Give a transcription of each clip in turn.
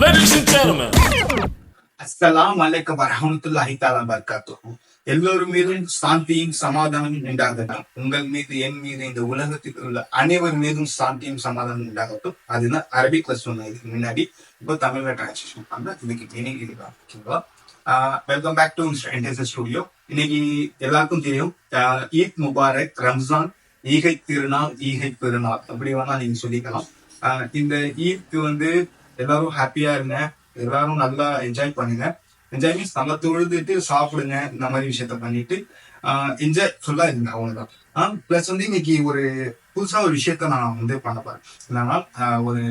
Ladies and gentlemen, அஸ்ஸலாமு அலைக்கும் வரஹ்மத்துல்லாஹி தஆலா வபரகாத்துஹு. எல்லோரும் மீதும் சாந்தியும் சமாதானம் உண்டாகட்டும். உங்கள் மீது, என் மீது, இந்த உலகத்தில் உள்ள அனைவர் மீதும் சாந்தியும் சமாதானம் உண்டாகட்டும். அதுதான் அரபிக்ல சொன்ன இதுக்கு முன்னாடி இப்போ தமிழ்ல டிரான்ஸ்லேஷன் பண்ண இதுக்கு மீனிங் இதுதான். ஓகேங்களா? Welcome back to mister studio. இன்னைக்கு எல்லாருக்கும் தெரியும், ஈத் முபாரக், ரம்ஜான், ஈகை திருநாள், ஈகை பெருநாள் அப்படி வேணா நீங்க சொல்லிக்கலாம். இந்த ஈத் எல்லாரும் ஹாப்பியா இருங்க, எல்லாரும் நல்லா என்ஜாய் பண்ணுங்க. என்ஜாய் மீன்ஸ் நல்லா தொழுதுட்டு சாப்பிடுங்க, இந்த மாதிரி விஷயத்த பண்ணிட்டு என்ஜாய் ஃபுல்லா இருங்க, அவ்வளவுதான். பிளஸ் இன்னைக்கு ஒரு புதுசா ஒரு விஷயத்த நான் பண்ண போறேன். என்னன்னா ஒரு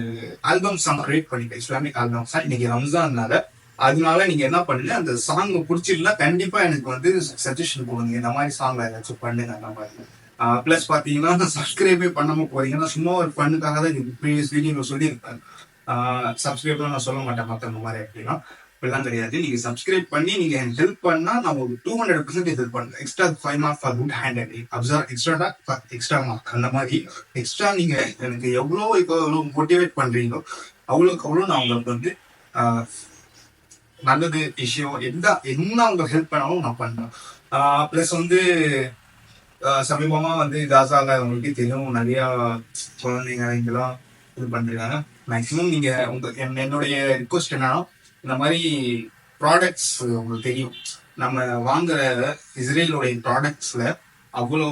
ஆல்பம் சாங் கிரியேட் பண்ணிட்டேன், இஸ்லாமிக் ஆல்பம் சாங். இன்னைக்கு ரம்ஜான்னால அதனால நீங்க என்ன பண்ணுங்க, அந்த சாங் பிடிச்சிருந்தா கண்டிப்பா எனக்கு சஜஷன் கொடுங்க, இந்த மாதிரி சாங் ஏதாச்சும் பண்ணுங்க அந்த மாதிரி. பிளஸ் பாத்தீங்கன்னா சப்ஸ்கிரைபே பண்ணாம போறீங்கன்னா சும்மா ஒரு பண்ணுக்காக தான் ப்ரீவியஸ் வீடியோ சொல்லியிருப்பேன். சப்ஸ்கிரைப்லாம் நான் சொல்ல மாட்டேன் மற்ற மாதிரி அப்படின்னா இப்படிலாம் கிடையாது. நீங்க சப்ஸ்கிரைப் பண்ணி நீங்க எனக்கு ஹெல்ப் பண்ணா நான் ஒரு 200% ஹெல்ப் பண்ணுறேன். Extra 5 mark for good hand writing, observe extra mark, அந்த மாதிரி எக்ஸ்ட்ரா நீங்க எனக்கு எவ்வளோ மோட்டிவேட் பண்றீங்களோ அவ்வளோக்கு அவ்வளோ நான் உங்களுக்கு நல்லது விஷயம் என்ன உங்களுக்கு ஹெல்ப் பண்ணாலும் நான் பண்றேன். பிளஸ் சமீபமா காசால உங்களுக்கு தெரியும், நிறைய குழந்தைங்க இதெல்லாம் இது பண்றாங்க. மேக்சிமம் நீங்க என்னுடைய ரிக்வஸ்ட் என்னன்னா, இந்த மாதிரி ப்ராடக்ட்ஸ் உங்களுக்கு தெரியும், நம்ம வாங்குற இஸ்ரேலோடைய ப்ராடக்ட்ஸ்ல அவ்வளோ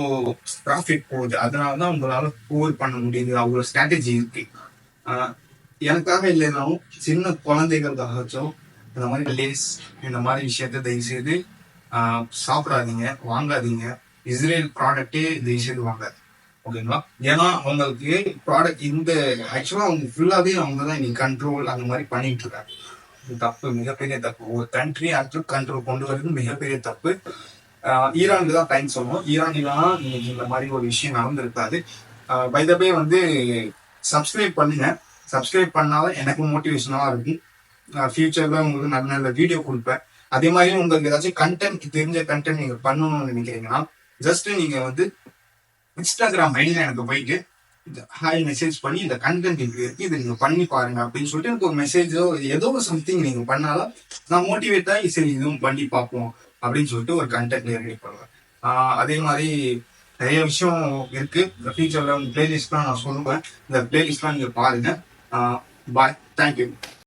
ப்ராஃபிட் போகுது. அதனாலதான் உங்களால போர் பண்ண முடியுது, அவ்வளோ ஸ்ட்ராட்டஜி இருக்கு. எனக்காக இல்லைனாலும் சின்ன குழந்தைகளுக்காகச்சும் இந்த மாதிரி லேஸ் இந்த மாதிரி விஷயத்த தயவு செய்து சாப்பிடாதீங்க, வாங்காதீங்க. இஸ்ரேல் ப்ராடக்டே தயவு செய்து வாங்காது, ஓகேங்களா? ஏன்னா அவங்களுக்கு ப்ராடக்ட் ஆக்சுவலா அவங்க ஃபுல்லாவே அவங்க தான் இன்னைக்கு கண்ட்ரோல் அந்த மாதிரி பண்ணிட்டு இருக்காங்க. தப்பு, மிகப்பெரிய தப்பு. ஒரு கண்ட்ரி அடுத்த கண்ட்ரோல் கொண்டு வரது மிகப்பெரிய தப்பு. ஈரானுக்கு தான் டைம் சொல்லுவோம். ஈரான்லாம் இன்னைக்கு இந்த மாதிரி ஒரு விஷயம் நடந்திருக்காது. பை த வே சப்ஸ்கிரைப் பண்ணுங்க. சப்ஸ்கிரைப் பண்ணாலும் எனக்கு மோட்டிவேஷனாக இருக்கும். ஃபியூச்சர்ல உங்களுக்கு நல்ல நல்ல வீடியோ கொடுப்பேன். அதே மாதிரி உங்களுக்கு ஏதாச்சும் கண்டென்ட், தெரிஞ்ச கண்டென்ட் நீங்க பண்ணணும்னு நினைக்கிறீங்கன்னா ஜஸ்ட் நீங்க இன்ஸ்டாகிராம் ஐடியில எனக்கு போயிட்டு ஹாய் மெசேஜ் பண்ணி இந்த கண்டென்ட் இருக்கு, இதை நீங்க பண்ணி பாருங்க அப்படின்னு சொல்லிட்டு எனக்கு ஒரு மெசேஜோ ஏதோ சம்திங் நீங்க பண்ணாலும் நான் மோட்டிவேட் ஆகி சரி இதுவும் பண்ணி பார்ப்போம் அப்படின்னு சொல்லிட்டு ஒரு கண்டென்ட் ரெடி பண்ணுவேன். அதே மாதிரி நிறைய விஷயம் இருக்கு. ஃபியூச்சர்ல பிளேலிஸ்ட்லாம் நான் சொல்லுவேன். இந்த பிளேலிஸ்ட்லாம் நீங்க பாருங்க. பாய், தேங்க்யூ.